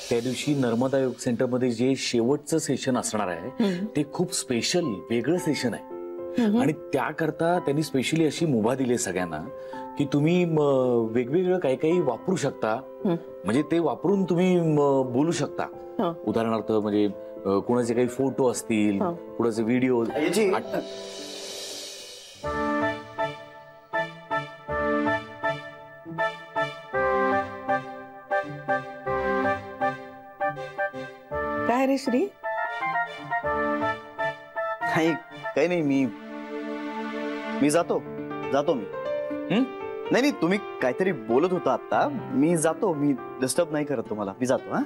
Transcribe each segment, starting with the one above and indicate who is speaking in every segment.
Speaker 1: त्या दिवशी नर्मदा योग सेंटर मध्ये जे शेवटचं सेशन असणार आहे ते खूप स्पेशल वेगळं सेशन आहे आणि त्याकरता त्यांनी स्पेशली अशी मुभा दिली सगळ्यांना की तुम्ही वेगवेगळं काही काही वापरू शकता, म्हणजे ते वापरून तुम्ही बोलू शकता. उदाहरणार्थ म्हणजे कोणाचे काही फोटो असतील, कोणाचे व्हिडिओ.
Speaker 2: काय रे श्री?
Speaker 3: काही नाही, मी जातो मी. नाही तुम्ही काहीतरी बोलत होता आता, मी जातो. मी डिस्टर्ब नाही करत तुम्हाला, मी जातो. हा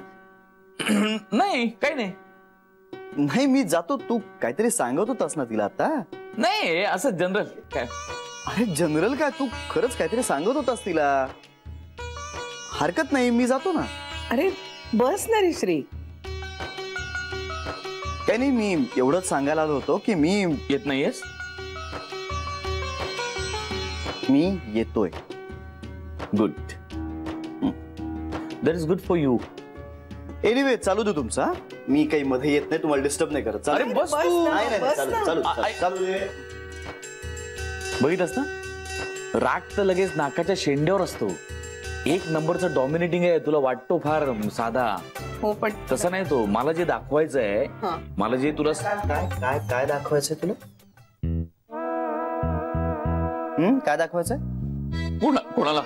Speaker 1: नाही काही
Speaker 3: नाही मी जातो. तू काहीतरी सांगत होतास ना तिला आता?
Speaker 1: नाही असं जनरल काय.
Speaker 3: अरे जनरल काय, तू खरंच काहीतरी सांगत होतास तिला. हरकत नाही, मी जातो ना.
Speaker 2: अरे बस ना रे श्री.
Speaker 3: काही नाही, मी एवढंच सांगायला आलो होतो की मी
Speaker 1: येत नाहीयेस.
Speaker 3: मी येतोय.
Speaker 1: Good, that is good for you.
Speaker 3: Anyway चालू दे तुमचा, मी काही मध्ये येत नाही, तुम्हाला डिस्टर्ब नाही करत.
Speaker 1: अरे बस तू.
Speaker 3: चालू दे.
Speaker 1: बघितलंस ना, राग तर लगेच नाकाच्या शेंड्यावर असतो. एक नंबरचा डॉमिनेटिंग आहे. तुला वाटतो फार साधा,
Speaker 2: हो पण
Speaker 1: तसं नाही. तो मला जे दाखवायचं आहे, मला जे तुला
Speaker 3: काय काय दाखवायचंय तुला? काय दाखवायचंय?
Speaker 1: कोणाला?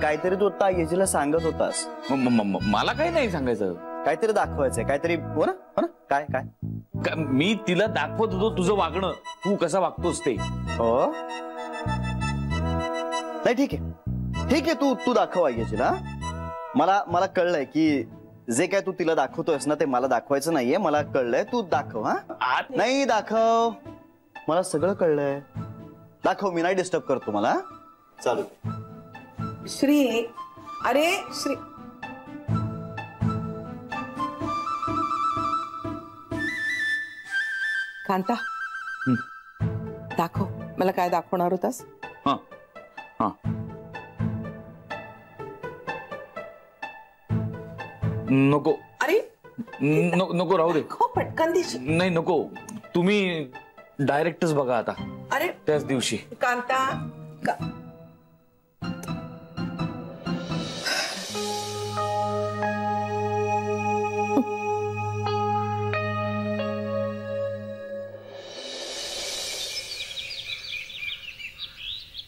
Speaker 3: काहीतरी तू आता येजीला सांगत होतास.
Speaker 1: मला काही नाही सांगायचं.
Speaker 3: काहीतरी दाखवायचंय, काहीतरी. हो ना? काय काय?
Speaker 1: मी तिला दाखवत होतो तुझं वागणं, तू कसा वागतोस ते.
Speaker 3: हो नाही, ठीक आहे. तू दाखव येजीला. मला कळलंय की जे काय तू तिला दाखवतोयस ना ते मला दाखवायचं नाहीये. मला कळलंय, तू दाखव. हा नाही दाखव, मला सगळं कळलंय. दाखव, मी नाही डिस्टर्ब करतो मला. चालू
Speaker 2: श्री. अरे श्री, कांता दाखव मला. काय दाखवणार होतास?
Speaker 1: नको.
Speaker 2: अरे
Speaker 1: नको राहू दे.
Speaker 2: पटकन दिश.
Speaker 1: नाही नको, तुम्ही डायरेक्टच बघा आता.
Speaker 2: अरे
Speaker 1: त्याच दिवशी.
Speaker 2: कांता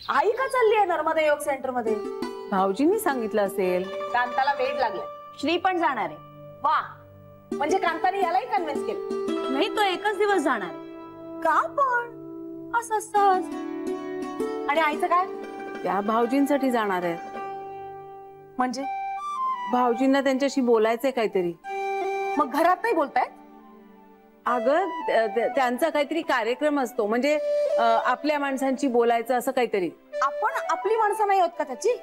Speaker 4: आई का चालली आहे नर्मदा योग सेंटर मध्ये?
Speaker 2: भाऊजींनी सांगितलं असेल.
Speaker 4: कांताला वेळ लागलाय. श्री पण जाणार आहे. वा, म्हणजे कांताने यालाही कन्व्हिन्स केलं?
Speaker 5: नाही, तो एकच दिवस जाणार.
Speaker 4: का पण? असं सहज. आणि आईचं काय?
Speaker 2: त्या भाऊजींसाठी जाणार आहे.
Speaker 4: म्हणजे
Speaker 2: भाऊजींना त्यांच्याशी बोलायचंय काहीतरी.
Speaker 4: मग घरात नाही बोलतायत?
Speaker 2: अगं त्यांचा काहीतरी कार्यक्रम असतो, म्हणजे आपल्या माणसांची बोलायचं असं काहीतरी.
Speaker 4: आपण आपली माणसं नाही होत का त्याची?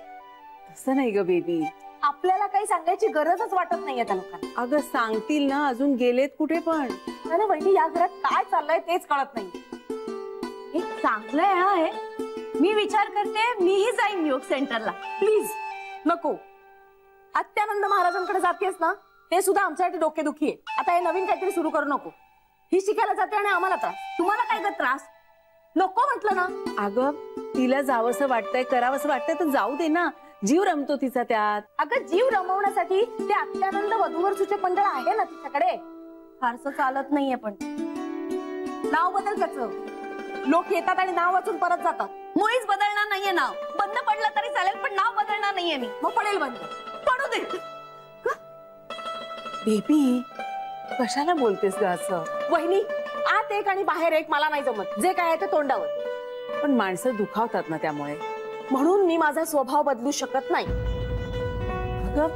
Speaker 2: तसं नाही ग बेबी.
Speaker 4: आपल्याला काही सांगायची गरजच वाटत नाहीये त्या लोकांना.
Speaker 2: अगं सांगतील ना, अजून गेलेत कुठे पण.
Speaker 4: आणि वहिनी या घरात काय चाललंय तेच कळत नाही.
Speaker 5: हे चांगलं आहे. मी विचार करते मीही जाईन योग सेंटरला.
Speaker 4: प्लीज नको. अत्यानंद महाराजांकडे जातेस ना, ते सुद्धा आमच्यासाठी डोकेदुखी आहे. आता हे नवीन काहीतरी सुरू करू नको. ही शिकायला जाते आणि आम्हाला त्रास. तुम्हाला काय ग त्रास? नको म्हटलं ना.
Speaker 2: अगं तिला जावंसं वाटतंय, करावंसं वाटतंय तर जाऊ दे ना. जीव रमतो तिचा त्यात.
Speaker 4: अगं जीव रमवण्यासाठी ते अत्यानंद वधूवर सूचक मंडळ आहे ना तिच्याकडे.
Speaker 5: फारसं चालत नाहीये. पण
Speaker 4: नाव बदल त्याचं. लोक येतात आणि नाव वाचून परत जातात.
Speaker 5: मुळीच बदलणार नाहीये नाव. बंद पडलं तरी चालेल, पण नाव बदलणार नाहीये मी.
Speaker 4: मग पडेल बंद. पडू दे.
Speaker 2: बेबी कशाला बोलतेस ग असं?
Speaker 4: वहिनी, आत एक आणि बाहेर एक मला नाही जमत. जे काय आहे ते तोंडावर.
Speaker 2: पण माणसं दुखावतात ना त्यामुळे.
Speaker 4: म्हणून मी माझा स्वभाव बदलू शकत नाही.
Speaker 2: अगं